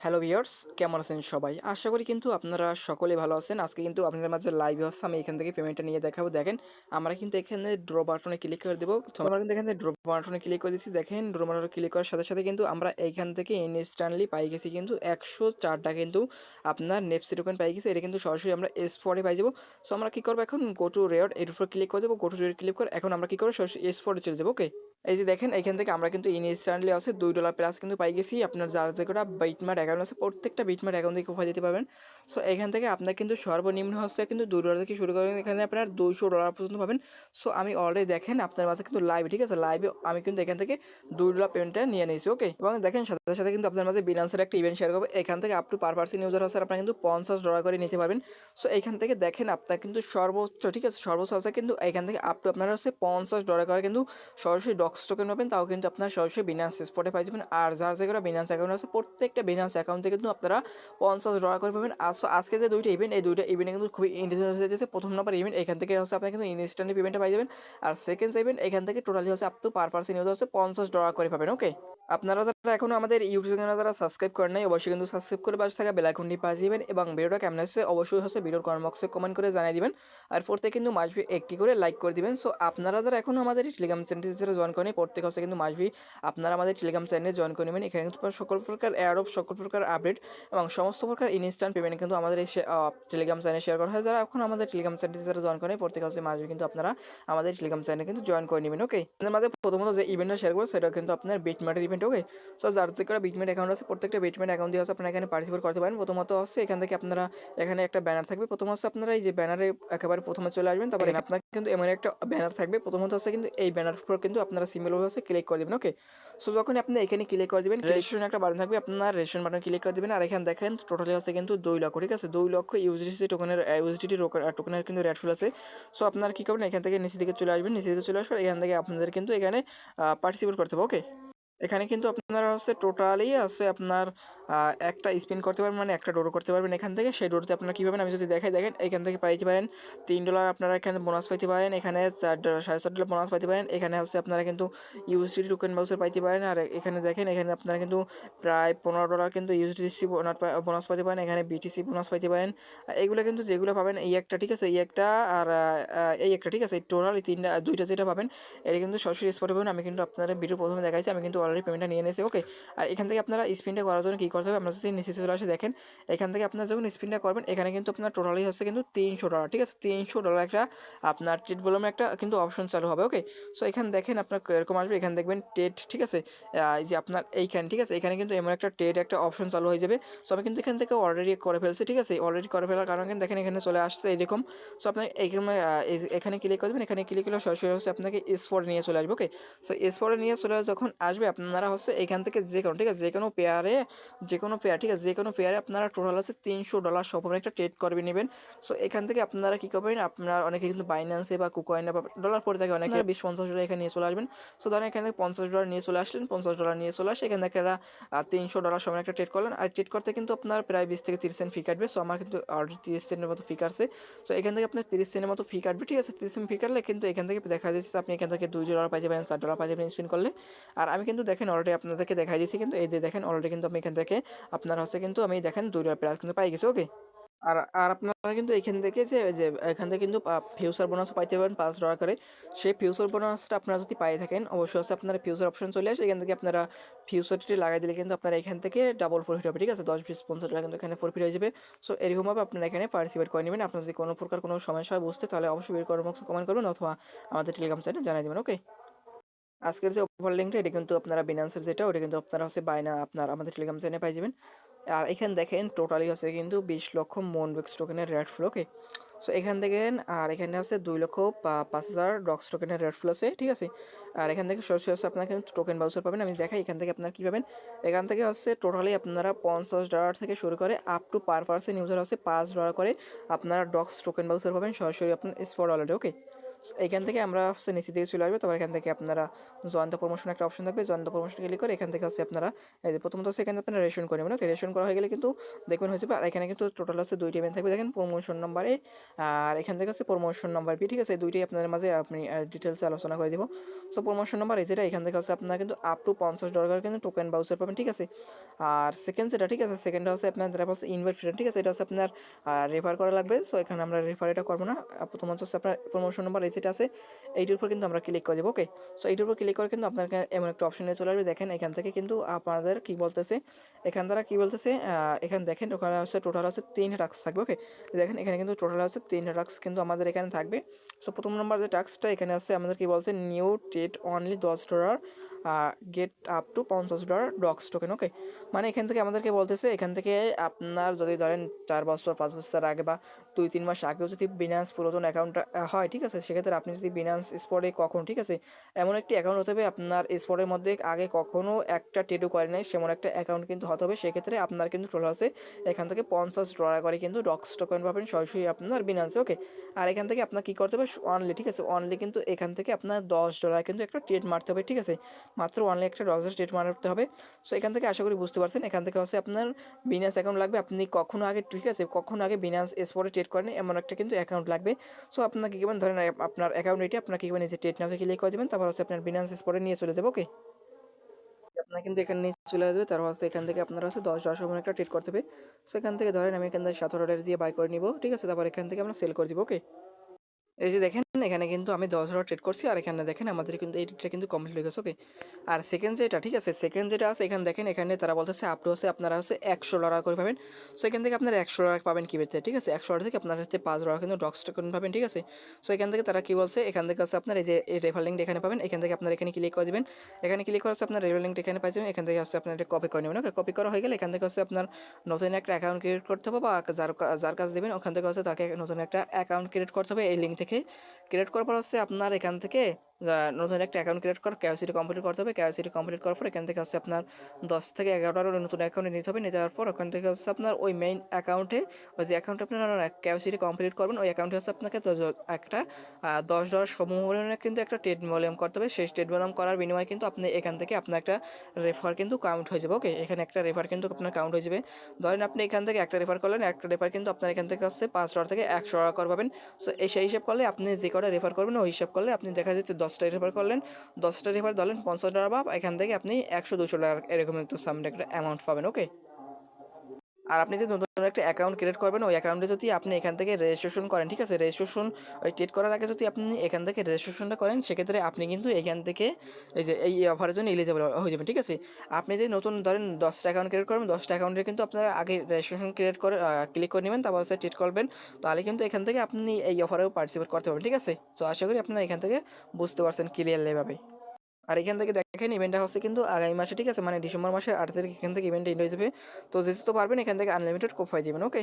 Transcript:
Hello viewers, কেমন আছেন সবাই? আশা করি কিন্তু আপনারা সকলেই ভালো আছেন। আজকে কিন্তু আপনাদের মাঝে লাইভে হচ্ছে আমি এখান থেকে পেমেন্টটা নিয়ে দেখাবো। দেখেন, আমরা কিন্তু এখানে ড্র বাটনে ক্লিক করে দেবো। তো আমরা কিন্তু এখানে ড্র বাটনে ক্লিক করে দিচ্ছি। দেখেন, ড্র বাটনে ক্লিক করার সাথে সাথে কিন্তু আমরা এইখান থেকে ইনস্ট্যান্টলি পাই গেছি কিন্তু 104টা কিন্তু আপনার নেপসি টোকেন পাই গেছি। এটা কিন্তু সরাসরি আমরা S4 পাই যাবো। সো আমরা কী করবো এখন? গো টু রেওয়ার্ড এর উপর ক্লিক করে দেবো। গো টু রেওয়ার্ড ক্লিক করে এখন আমরা কী করবো? সরাসরি S4 চলে যাবো। ওকে, এই যে দেখেন এখান থেকে আমরা কিন্তু ইনস্ট্যান্টলি আছে $2 প্লাস কিন্তু পাই গেছি। আপনার যার যে কটা বিটমার্ট অ্যাকাউন্ট আছে প্রত্যেকটা বিটমার্ট অ্যাকাউন্ট থেকে উপায় দিতে পারবেন। সো এখান থেকে আপনার কিন্তু সর্বনিম্ন হচ্ছে কিন্তু $2 থেকে শুরু করেন, এখানে আপনার $200 পর্যন্ত পাবেন। সো আমি অলরেডি দেখেন আপনার মাঝে কিন্তু লাইভ, ঠিক আছে, লাইভে আমি কিন্তু এখান থেকে $2 পেমেন্টটা নিয়ে নিয়েছি। ওকে, এবং দেখেন সাথে সাথে কিন্তু আপনার মাঝে বিনান্সের একটা ইভেন্ট শেয়ার করবে। এখান থেকে up to per person user হচ্ছে আপনার কিন্তু $50 করে নিতে পারবেন। সো এখান থেকে দেখেন আপনার কিন্তু সর্বোচ্চ, ঠিক আছে, সর্বোচ্চ আছে কিন্তু এখান থেকে আপ টু আপনার হচ্ছে $50 করে কিন্তু সরাসরি ডক্স টোকেন পাবেন। তাও কিন্তু আপনার সরাসরি বিনান্স স্পটে পাই যাবেন। আর যার যেগুলো বিনান্স অ্যাকাউন্ট আছে প্রত্যেকটা বিনান্স অ্যাকাউন্ট থেকে কিন্তু আপনারা $50 করে পাবেন। আজকে যে দুইটা ইভেন্ট, এই দুইটা ইভেন্টে কিন্তু খুবই ইন্টারেস্ট হয়েছে। প্রথম নম্বর ইভেন্ট এখান থেকে হচ্ছে আপনার কিন্তু ইনস্ট্যান্টলি পেমেন্টটা পাই যাবেন। আর সেকেন্ড ইভেন্ট এখান থেকে টোটালি হচ্ছে up to per person use হচ্ছে $50 করে পাবেন। ওকে, আপনারা যারা এখনও আমাদের ইউটিউব চ্যানেল যারা সাবস্ক্রাইব করেন নাই অবশ্যই কিন্তু সাবস্ক্রাইব করে পাশে থাকা বেল আইকনটি বাজিয়ে দিবেন এবং ভিডিওটা কেমন হচ্ছে অবশ্যই হচ্ছে ভিডিওর কমেন্ট বক্সে কমেন্ট করে জানিয়ে দিবেন। আর প্রত্যেকে কিন্তু মাসবি একটি করে লাইক করে দিবেন। সো আপনারা যারা এখনও আমাদের টেলিগ্রাম চ্যানেলটি যারা জয়েন করেন প্রত্যেক হচ্ছে কিন্তু মাসবি আপনারা আমাদের টেলিগ্রাম চ্যানেলে জয়েন করে নেবেন। এখানে কিন্তু সকল প্রকার অ্যাড অফ, সকল প্রকার আপডেট এবং সমস্ত প্রকার ইনস্ট্যান্ট পেমেন্ট কিন্তু আমাদের এই টেলিগ্রাম চ্যানেলে শেয়ার করা হয়। যারা এখন আমাদের টেলিগ্রাম চ্যানেলটি যারা জয়েন করেন প্রত্যেক হচ্ছে মাসবি কিন্তু আপনারা আমাদের টেলিগ্রাম চ্যানেলে কিন্তু জয়েন করে নেবেন। ওকে, আমাদের মাঝে প্রথমত যে ইভেন্টটা শেয়ার করবো সেটা কিন্তু আপনার বিটমার্টের ইভেন্ট। ওকে, সো যার থেকে বিটমেন্ট অ্যাকাউন্ট আছে প্রত্যেকটা বিটমেন্ট অ্যাকাউন্ট দিয়ে হচ্ছে আপনারা এখানে পার্টিসিপেট করতে পারেন। প্রথমত হচ্ছে এখান থেকে আপনারা এখানে একটা ব্যানার থাকবে। প্রথম হচ্ছে আপনারা এই যে ব্যানারে একেবারে প্রথমে চলে আসবেন, তারপরে আপনার কিন্তু এমন একটা ব্যানার থাকবে। প্রথমত হচ্ছে কিন্তু এই ব্যানার উপর কিন্তু আপনারা সিম্বল হচ্ছে ক্লিক করে দেবেন। ওকে, সো যখন আপনি এখানে ক্লিক করে দেবেন রেজিস্ট্রেশন একটা বাটন থাকবে, আপনার রেজিস্ট্রেশন বাটন ক্লিক করে দেবেন। আর এখানে দেখেন টোটালি হচ্ছে কিন্তু 2 লক্ষ, ঠিক আছে, 2 লক্ষ ইউএসডিসি টোকেনের টোকেনের কিন্তু রেট ফুল আছে। সো আপনারা কী করবেন? এখান থেকে নিচের দিকে চলে আসবেন। নিচের দিকে চলে আসবেন, এখান থেকে আপনাদের কিন্তু এখানে পার্টিসিপেট করতে হবে। ওকে, এখানে কিন্তু আপনারা হচ্ছে টোটালি আছে আপনার একটা স্পিন করতে পারবেন, মানে একটা ডোর করতে পারবেন এখান থেকে। সেই ডোরতে আপনারা কী পাবেন আমি যদি দেখাই, দেখেন এখান থেকে পাইতে পারেন $3 আপনারা এখানে বোনাস পাইতে পারেন, এখানে $4 $4.5 বোনাস পাইতে পারেন, এখানে হচ্ছে আপনারা কিন্তু ইউএসডি টোকেন বাউচার পাইতে পারেন। আর এখানে দেখেন এখানে আপনারা কিন্তু প্রায় $15 কিন্তু ইউএসডিসি বোনাস পাইতে পারেন, এখানে বিটিসি বোনাস পাইতে পারেন। এইগুলো কিন্তু যেগুলো পাবেন এই একটা, ঠিক আছে, এই একটা আর এই একটা, ঠিক আছে, এই টোটাল এই দুইটা যেটা পাবেন এটা কিন্তু সরাসরি স্পটে পাবেন। আমি কিন্তু আপনাদের ভিডিও প্রথমে দেখাইছি, আমি কিন্তু অলরেডি পেমেন্টটা নিয়ে নিয়েছি। ওকে, আর এখান থেকে আপনারা স্পিনটা করার জন্য কী করতে হবে? আমরা যদি নিচে চলে আসে দেখেন এখান থেকে আপনারা যখন স্পিনটা করবেন এখানে কিন্তু আপনার টোটালি হচ্ছে কিন্তু $300, ঠিক আছে, $300 একটা আপনার ট্রেড ভলিউমে একটা কিন্তু অপশন চালু হবে। ওকে, সো এখানে দেখেন আপনার এরকম আসবে, এখানে দেখবেন ট্রেড, ঠিক আছে, এই যে আপনার এইখানে, ঠিক আছে, এখানে কিন্তু এমন একটা ট্রেড একটা অপশন চালু হয়ে যাবে। সো আমি কিন্তু এখান থেকে অলরেডি করে ফেলছি, ঠিক আছে, অলরেডি করে ফেলার কারণে কিন্তু দেখেন এখানে চলে আসছে এরকম। সো আপনার এইখানে এখানে ক্লিক করবেন, এখানে ক্লিক করলে সরাসরি হচ্ছে আপনাকে S4 নিয়ে চলে আসবে। ওকে, সো S4 নিয়ে চলে যখন আসবে আপনারা হচ্ছে এখান থেকে যে কোনো, ঠিক আছে, যে কোনো পেয়ারে, ঠিক আছে, যে কোনো পেয়ারে আপনারা টোটাল আছে $300 সফল একটা ট্রেড করবে নেবেন। সো এখান থেকে আপনারা কী করবেন? আপনার অনেকে কিন্তু বাইন্যান্সে বা কুকয়েনে বা ডলার পরে থাকে, অনেকে 20-50 ডলার এখানে নিয়ে চলে আসবেন। সো ধরেন এখানে থেকে $50 নিয়ে চলে আসলেন, $50 নিয়ে চলে আসে এখান থেকে $300 সমান একটা ট্রেড করলেন। আর ট্রেড করতে কিন্তু আপনার প্রায় 20 থেকে 30 সেন্ট ফি কাটবে। সো আমার কিন্তু অলরেডি 30 সেন্টের মতো ফি কাটছে। সো এখান থেকে আপনার 30 সেন্টের মতো ফি কাটবে, ঠিক আছে, 30 সেন্ট ফি কাটলে কিন্তু এখান থেকে দেখা যাচ্ছে আপনি এখান থেকে $2 পাই যাবেন, $4 পাই যাবেন স্পিন করলে। আর আমি কিন্তু দেখেন অলরেডি আপনাদেরকে দেখাই দিয়েছি, কিন্তু এই যে দেখেন অলরেডি কিন্তু আমি এখান থেকে আপনার হচ্ছে কিন্তু আমি দেখেন $2 প্লাস কিন্তু পাই গেছি। ওকে, আর আর আপনারা কিন্তু এখান থেকে যে যে এখান থেকে কিন্তু ফিউচার বোনাস পাইতে পারেন $5 করে। সেই ফিউচার বোনাসটা আপনারা যদি পাই থাকেন অবশ্যই হচ্ছে আপনারা ফিউচার অপশন চলে আসে, এখান থেকে আপনারা ফিউচারটি লাগাই দিলে কিন্তু আপনারা এখান থেকে ডাবল প্রফিট হবে, ঠিক আছে, 10-20-50 টাকা কিন্তু এখানে প্রফিট হয়ে যাবে। সো এরকমভাবে আপনারা এখানে পার্টিসিপেট করে নেবেন। আপনার যদি কোনো প্রকার কোনো সমস্যা হয় বুঝতে, তাহলে অবশ্যই বের করার বক্সে কমেন্ট করবেন অথবা আমাদের টেলিগ্রাম চ্যানেলে জানিয়ে দেবেন। ওকে, আজকের যে অফার লিঙ্কটা এটা কিন্তু আপনারা বিনান্সের যেটা ওটা কিন্তু আপনারা হচ্ছে বাইনা আপনার আমাদের টেলিগ্রাম চ্যানেলে পাই যাবেন। আর এখানে দেখেন টোটালি হচ্ছে কিন্তু 20 লক্ষ মনবেক্স টোকেনের রেড ফ্লো। ওকে, সো এখান থেকে আর এখানে হচ্ছে 2,05,000 ডক্স টোকেনের রেড ফ্লো আছে, ঠিক আছে। আর এখান থেকে সরাসরি হচ্ছে আপনার কিন্তু টোকেন বাউচার পাবেন। আমি দেখাই এখান থেকে আপনারা কী পাবেন। এখান থেকে হচ্ছে টোটালি আপনারা $50 থেকে শুরু করে up to per person user হচ্ছে $5 করে আপনারা ডক্স টোকেন বাউচার পাবেন সরাসরি আপনার S4 ওয়ালেটে। ওকে, এখান থেকে আমরা হচ্ছে নিচের দিকে চলে আসবো। তারপর এখান থেকে আপনারা জয়েন দ্য প্রমোশন একটা অপশন থাকবে, জয়েন দ্য প্রমোশন ক্লিক করে এখান থেকে হচ্ছে আপনারা এই যে প্রথমত হচ্ছে এখানে আপনারা রেশন করে নেবেন। ওকে, রেশন করা হয়ে গেলে কিন্তু দেখবেন হয়ে যাবে। আর এখানে কিন্তু টোটাল হচ্ছে 2টি ইভেন্ট থাকবে দেখেন, প্রমোশন নাম্বার এ আর এখান থেকে হচ্ছে প্রমোশন নাম্বার বি। ঠিক আছে, এই দুইটাই আপনাদের মাঝে আপনি ডিটেলসে আলোচনা করে দিব। সো প্রমোশন নাম্বার এই যেটা, এখান থেকে হচ্ছে আপনারা কিন্তু আপ টু $50 কিন্তু টোকেন বাউচার পাবেন। ঠিক আছে, আর সেকেন্ড যেটা, ঠিক আছে, সেকেন্ডটা হচ্ছে আপনার যেটা হচ্ছে ইনভাইট ফ্রেন্ড। ঠিক আছে, এটা হচ্ছে আপনার রেফার করা লাগবে। সো এখানে আমরা রেফার এটা করবো না। প্রথমত হচ্ছে আপনার প্রমোশন নাম্বার এই যেটা আছে এইটির উপর কিন্তু আমরা ক্লিক করে দেবো। ওকে, সো এইটির উপর ক্লিক করে কিন্তু আপনার এমন একটা অপশনে চলে আসবে। দেখেন এখান থেকে কিন্তু আপনাদের কি বলতেছে, এখান দ্বারা কি বলতেছে, এখানে দেখেন ওখানে হচ্ছে টোটাল হচ্ছে 3টা টাস্ক থাকবে। ওকে, দেখেন এখানে কিন্তু টোটাল হচ্ছে 3টা টাস্ক কিন্তু আমাদের এখানে থাকবে। সো প্রথম নম্বর যে টাস্কটা এখানে আছে আমাদের কি বলছে, new trade only $10, get up to $50 docs token. Okay, মানে এখান থেকে আমাদেরকে বলতেছে, এখান থেকে আপনার যদি ধরেন 4 বছর 5 বছর আগে বা 2-3 মাস আগেও যদি বিনান্স পুরাতন অ্যাকাউন্টটা হয়, ঠিক আছে, সেক্ষেত্রে আপনি যদি বিনান্স স্পটে কখন, ঠিক আছে, এমন একটি অ্যাকাউন্ট হতে হবে আপনার স্পটের মধ্যে আগে কখনো একটা ট্রেডও করে নাই সেমন একটা অ্যাকাউন্ট কিন্তু হতে হবে। সেক্ষেত্রে আপনার কিন্তু টোটাল আছে এখান থেকে $50 করে কিন্তু ডক্স টোকেন পাবেন সরাসরি আপনার বিনান্সে। ওকে, আর এখান থেকে আপনার কী করতে হবে, অনলি, ঠিক আছে, অনলি কিন্তু এখান থেকে আপনার $10 কিন্তু একটা ট্রেড মারতে হবে। ঠিক আছে, মাত্র অনলি একটা $10 ট্রেড মারতে হবে। সো এখান থেকে আশা করি বুঝতে পারছেন, এখান থেকে হচ্ছে আপনার বিনান্স অ্যাকাউন্ট লাগবে। আপনি কখনো আগে, ঠিক আছে, কখনো আগে বিনান্স স্পটে ট্রেড করেন এমন একটা কিন্তু অ্যাকাউন্ট লাগবে। সো আপনাকে কী করবেন, ধরেন আপনার অ্যাকাউন্ট এটি আপনাকে কী করবেন, এই যে ট্রেড নামে ক্লিক করে দেবেন, তারপর হচ্ছে আপনার বিনান্স স্পটে নিয়ে চলে যাবে। ওকে, আপনার কিন্তু এখানে নিয়ে চলে আসবে। তারপর হচ্ছে এখান থেকে আপনারা হচ্ছে $10 সময় একটা ট্রেড করতে হবে। সো এখান থেকে ধরেন আমি এখান থেকে $17 দিয়ে বাই করে নিব। ঠিক আছে, তারপর এখান থেকে আমরা সেল করে দিব। ওকে, এই যে দেখেন এখানে কিন্তু আমি $10 ট্রেড করছি, আর এখানে দেখেন আমাদের কিন্তু এই ট্রেডটা কিন্তু কমপ্লিট হয়ে গেছে। ওকে, আর সেকেন্ড যেটা, ঠিক আছে, সেকেন্ড যেটা আছে এখানে দেখেন, এখানে তারা বলতেছে আপ টু হচ্ছে আপনারা হচ্ছে $100 করে পাবেন। সো এখান থেকে আপনারা $100 পাবেন কী পেতে, ঠিক আছে, $100 থেকে আপনার হচ্ছে $5 কিন্তু ডক্স টোকেন পাবেন। ঠিক আছে, সো এখান থেকে তারা কি বলছে, এখান থেকে হচ্ছে আপনার এই যে এই রেফার লিঙ্ক এখানে পাবেন। এখান থেকে আপনার এখানে ক্লিক করে দেবেন। এখানে ক্লিক করে হচ্ছে আপনার রেফার লিঙ্ক এখানে পাই যাবেন। এখান থেকে হচ্ছে আপনার এটা কপি করে নেবেন। ওকে, কপি করা হয়ে গেলে এখান থেকে হচ্ছে আপনার নতুন একটা অ্যাকাউন্ট ক্রিয়েট করতে হবে, বা যার কাজ দেবেন ওখান থেকে হচ্ছে তাকে নতুন একটা অ্যাকাউন্ট ক্রিয়েট করতে হবে এই লিঙ্ক থেকে। ক্রিয়েট করার পর হচ্ছে আপনার এখান থেকে নতুন একটা অ্যাকাউন্ট ক্রিয়েট কর, কেওয়াইসিটি কমপ্লিট করতে হবে। কেওয়াইসিটি কমপ্লিট করার পর এখান থেকে হচ্ছে আপনার 10 থেকে 11টা নতুন অ্যাকাউন্টে নিতে হবে। নিতে যাওয়ার পর ওখান থেকে হচ্ছে আপনার ওই মেইন অ্যাকাউন্টে, ওই যে অ্যাকাউন্টে আপনার কেওয়াইসিটি কমপ্লিট করবেন, ওই অ্যাকাউন্টে হচ্ছে আপনাকে একটা $10 সমমূল্যের কিন্তু একটা ট্রেড ভলিউম করতে হবে। সেই ট্রেড ভলিউম করার বিনিময়ে কিন্তু আপনি এখান থেকে আপনার একটা রেফার কিন্তু কাউন্ট হয়ে যাবে। ওকে, এখানে একটা রেফার কিন্তু আপনার কাউন্ট হয়ে যাবে। ধরেন আপনি এখান থেকে একটা রেফার করলেন, একটা রেফার কিন্তু আপনার এখান থেকে হচ্ছে $5 থেকে $100 করে পাবেন। সো এই সেই হিসাব করলে আপনি যে কটা রেফার করবেন ওই হিসাব করলে আপনি দেখা যাচ্ছে 10টা রেফার করলেন, 10টা রেফার ধরলেন $50, বা এখান থেকে আপনি 100-200 এরকম একটু সামনে একটা অ্যামাউন্ট পাবেন। ওকে, আর আপনি যে নতুন একটা অ্যাকাউন্ট ক্রিয়েট করবেন ওই অ্যাকাউন্টে যদি আপনি এখান থেকে রেজিস্ট্রেশন করেন, ঠিক আছে, রেজিস্ট্রেশন ওই ট্রেড করার আগে যদি আপনি এখান থেকে রেজিস্ট্রেশনটা করেন, সেক্ষেত্রে আপনি কিন্তু এখান থেকে এই যে এই অফারের জন্য এলিজিবল হয়ে যাবেন। ঠিক আছে, আপনি যে নতুন ধরেন 10টা অ্যাকাউন্ট ক্রিয়েট করবেন, 10টা অ্যাকাউন্টে কিন্তু আপনারা আগে রেজিস্ট্রেশন ক্রিয়েট করে ক্লিক করে নেবেন, তারপর হচ্ছে ট্রেড করবেন, তাহলে কিন্তু এখান থেকে আপনি এই অফারেও পার্টিসিপেট করতে পারবেন। ঠিক আছে, তো আশা করি আপনারা এখান থেকে বুঝতে পারছেন ক্লিয়ারলিভাবে। আর এখান থেকে দেখেন ইভেন্টটা হচ্ছে কিন্তু আগামী মাসে, ঠিক আছে, মানে ডিসেম্বর মাসের 8 তারিখ এখান থেকে ইভেন্ট এন্ড হয়ে যাবে। তো যেহেতু পারবেন এখান থেকে আনলিমিটেড কোপ পাই যাবেন। ওকে।